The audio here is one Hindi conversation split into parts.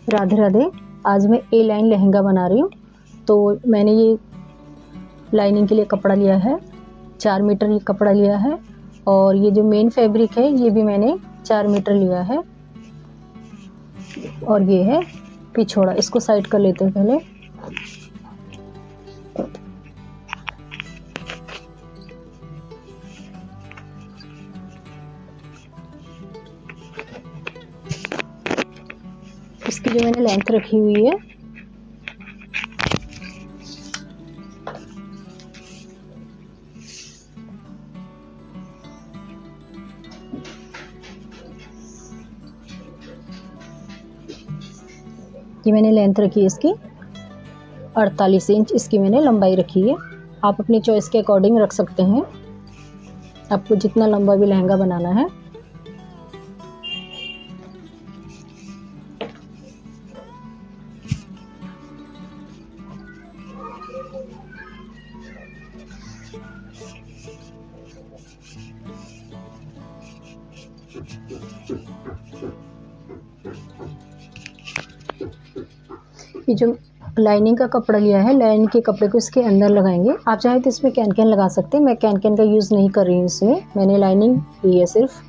राधे राधे। आज मैं ए लाइन लहंगा बना रही हूँ। तो मैंने ये लाइनिंग के लिए कपड़ा लिया है, 4 मीटर ये कपड़ा लिया है। और ये जो मेन फैब्रिक है ये भी मैंने 4 मीटर लिया है। और ये है पिछोड़ा, इसको साइड कर लेते हैं पहले। इसकी जो मैंने लेंथ रखी हुई है ये मैंने लेंथ रखी है इसकी 48 इंच। इसकी मैंने लंबाई रखी है। आप अपनी चॉइस के अकॉर्डिंग रख सकते हैं, आपको जितना लंबा भी लहंगा बनाना है। ये जो लाइनिंग का कपड़ा लिया है, लाइनिंग के कपड़े को इसके अंदर लगाएंगे। आप चाहे तो इसमें कैन कैन लगा सकते हैं, मैं कैन कैन का यूज़ नहीं कर रही हूँ। इसमें मैंने लाइनिंग ली है सिर्फ।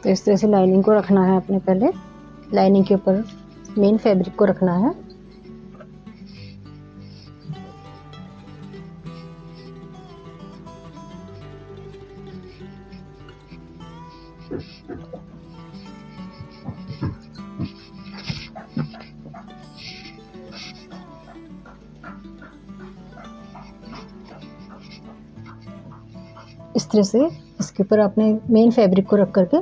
तो इस तरह से लाइनिंग को रखना है अपने। पहले लाइनिंग के ऊपर मेन फैब्रिक को रखना है। इस तरह से इसके ऊपर आपने मेन फैब्रिक को रख करके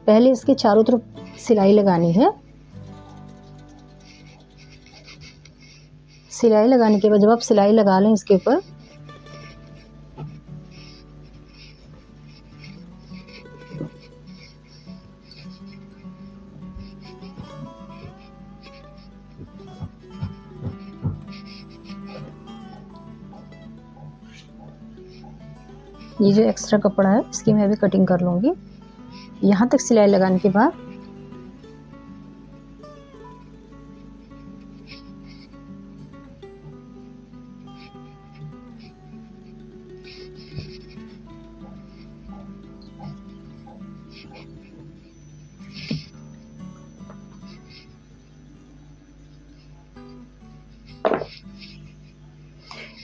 पहले इसके चारों तरफ सिलाई लगानी है। सिलाई लगाने के बाद जब आप सिलाई लगा लें इसके ऊपर, ये जो एक्स्ट्रा कपड़ा है इसकी मैं भी कटिंग कर लूँगी। यहाँ तक सिलाई लगाने के बाद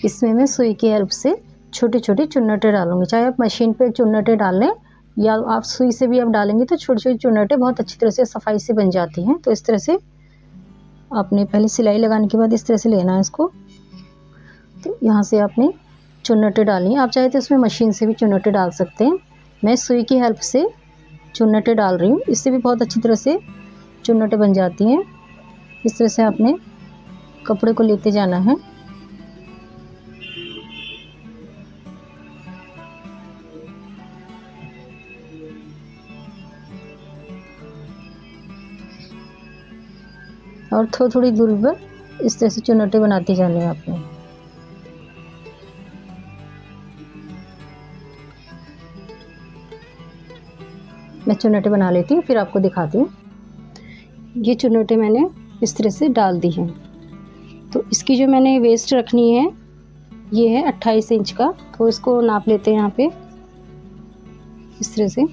इसमें मैं सुई की हेल्प से छोटे छोटे चुन्नटे डालूंगी। चाहे आप मशीन पे चुन्नटे डाल लें या आप सुई से भी आप डालेंगे तो छोटे छोटे चुन्नटे बहुत अच्छी तरह से सफाई से बन जाती हैं। तो इस तरह से आपने पहले सिलाई लगाने के बाद इस तरह से लेना है इसको। तो यहाँ से आपने चुन्नटे डाली। आप चाहे तो इसमें मशीन से भी चुन्नटे डाल सकते हैं। मैं सुई की हेल्प से चुन्नटे डाल रही हूँ, इससे भी बहुत अच्छी तरह से चुन्नटे बन जाती हैं। इस तरह से आपने कपड़े को लेते जाना है। और थोड़ी थोड़ी दूरी पर इस तरह से चुन्नटे बनाते जाने हैं आपने। मैं चुन्नटे बना लेती हूँ फिर आपको दिखाती हूँ। ये चुन्नटे मैंने इस तरह से डाल दी हैं। तो इसकी जो मैंने वेस्ट रखनी है ये है 28 इंच का। तो इसको नाप लेते हैं यहाँ पे इस तरह से।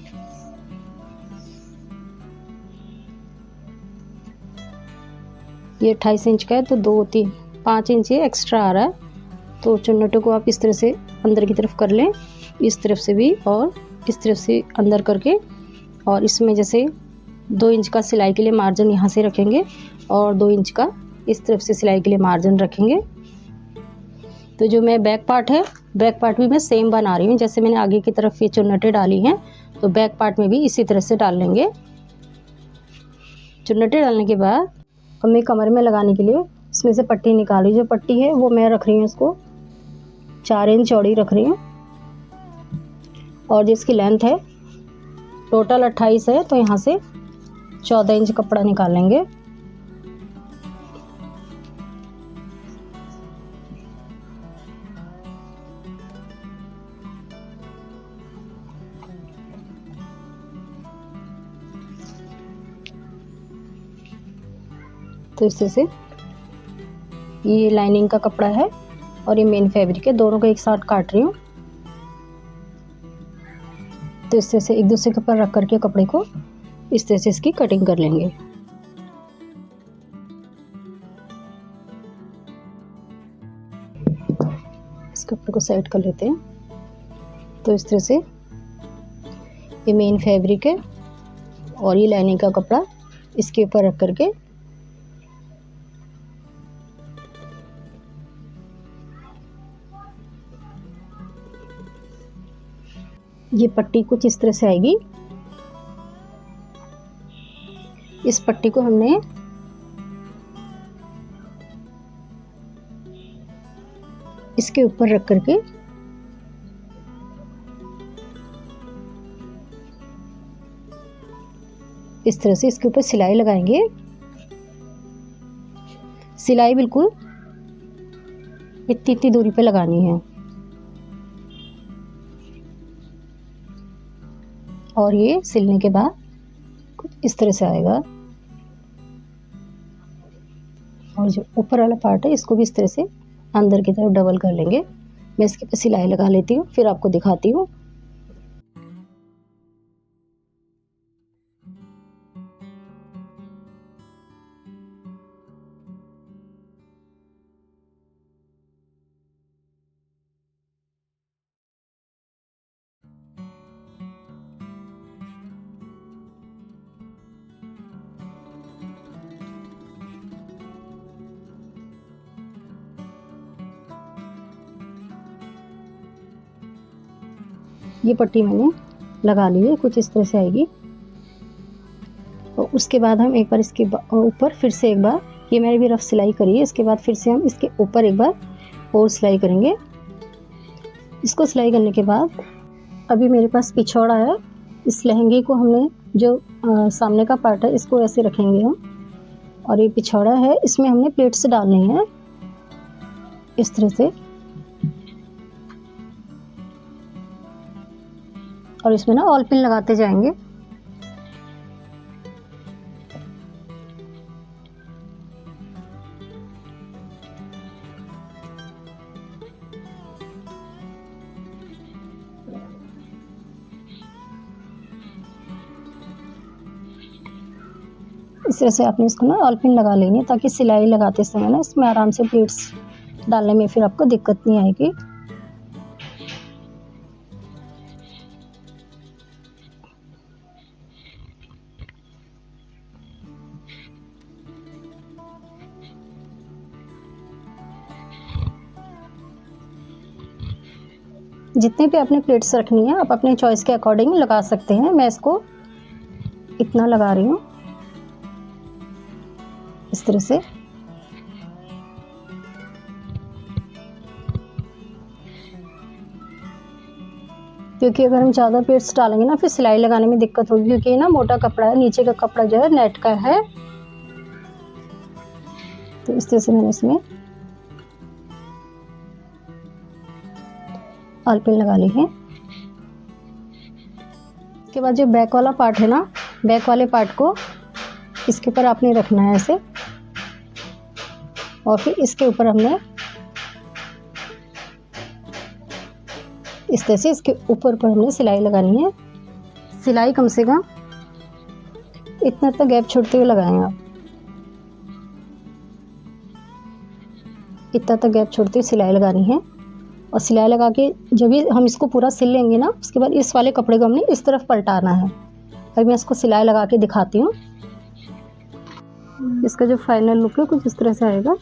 ये 28 इंच का है तो 5 इंच ये एक्स्ट्रा आ रहा है। तो चुन्नटों को आप इस तरह से अंदर की तरफ कर लें, इस तरफ से भी और इस तरफ से अंदर करके। और इसमें जैसे 2 इंच का सिलाई के लिए मार्जिन यहाँ से रखेंगे और 2 इंच का इस तरफ से सिलाई के लिए मार्जिन रखेंगे। तो जो मैं बैक पार्ट है, बैक पार्ट भी मैं सेम बना रही हूँ। जैसे मैंने आगे की तरफ ये चुन्नटें डाली हैं तो बैक पार्ट में भी इसी तरह से डाल लेंगे। चुन्नटें डालने के बाद अब मैं कमर में लगाने के लिए इसमें से पट्टी निकाली। जो पट्टी है वो मैं रख रही हूँ, इसको 4 इंच चौड़ी रख रही हूँ। और जिसकी लेंथ है टोटल 28 है तो यहाँ से 14 इंच कपड़ा निकालेंगे। तो इस तरह से ये लाइनिंग का कपड़ा है और ये मेन फैब्रिक है, दोनों को एक साथ काट रही हूँ। तो इस तरह से एक दूसरे के ऊपर रख करके कपड़े को इस तरह से इसकी कटिंग कर लेंगे। इस कपड़े को साइड कर लेते हैं। तो इस तरह से ये मेन फैब्रिक है और ये लाइनिंग का कपड़ा इसके ऊपर रख करके ये पट्टी कुछ इस तरह से आएगी। इस पट्टी को हमने इसके ऊपर रख करके इस तरह से इसके ऊपर सिलाई लगाएंगे। सिलाई बिल्कुल इतनी दूरी पे लगानी है और ये सिलने के बाद कुछ इस तरह से आएगा। और जो ऊपर वाला पार्ट है इसको भी इस तरह से अंदर की तरफ डबल कर लेंगे। मैं इसके पे सिलाई लगा लेती हूँ, फिर आपको दिखाती हूँ। ये पट्टी मैंने लगा ली है, कुछ इस तरह से आएगी। और उसके बाद हम एक बार इसके ऊपर फिर से एक बार, ये मैंने भी रफ सिलाई करी है, इसके बाद फिर से हम इसके ऊपर एक बार और सिलाई करेंगे। इसको सिलाई करने के बाद अभी मेरे पास पिछौड़ा है। इस लहंगे को हमने जो सामने का पार्ट है इसको ऐसे रखेंगे हम, और ये पिछौड़ा है, इसमें हमने प्लेट्स डालनी है इस तरह से। और इसमें ना ऑल पिन लगाते जाएंगे। इस तरह से आपने इसको ना ऑल पिन लगा लेनी है, ताकि सिलाई लगाते समय ना इसमें आराम से प्लेट्स डालने में फिर आपको दिक्कत नहीं आएगी। जितने भी आपने प्लेट्स रखनी है आप अपने चॉइस के अकॉर्डिंग लगा सकते हैं। मैं इसको इतना लगा रही हूँ इस तरह से। क्योंकि अगर हम ज़्यादा प्लेट्स डालेंगे ना फिर सिलाई लगाने में दिक्कत होगी, क्योंकि ना मोटा कपड़ा है, नीचे का कपड़ा जो है नेट का है। तो इस तरह से मैंने इसमें ऑल पिन लगा ली है। इसके बाद जो बैक वाला पार्ट है ना, बैक वाले पार्ट को इसके ऊपर आपने रखना है ऐसे, और फिर इसके ऊपर हमने इस तरह से इसके ऊपर पर हमने सिलाई लगानी है। सिलाई कम से कम इतना तक गैप छोड़ते हुए लगाएं आप, इतना तक गैप छोड़ते हुए सिलाई लगानी है। और सिलाई लगा के जब भी हम इसको पूरा सिल लेंगे ना, उसके बाद इस वाले कपड़े को हमने इस तरफ पलटाना है। अभी मैं इसको सिलाई लगा के दिखाती हूँ। इसका जो फाइनल लुक है कुछ इस तरह से आएगा।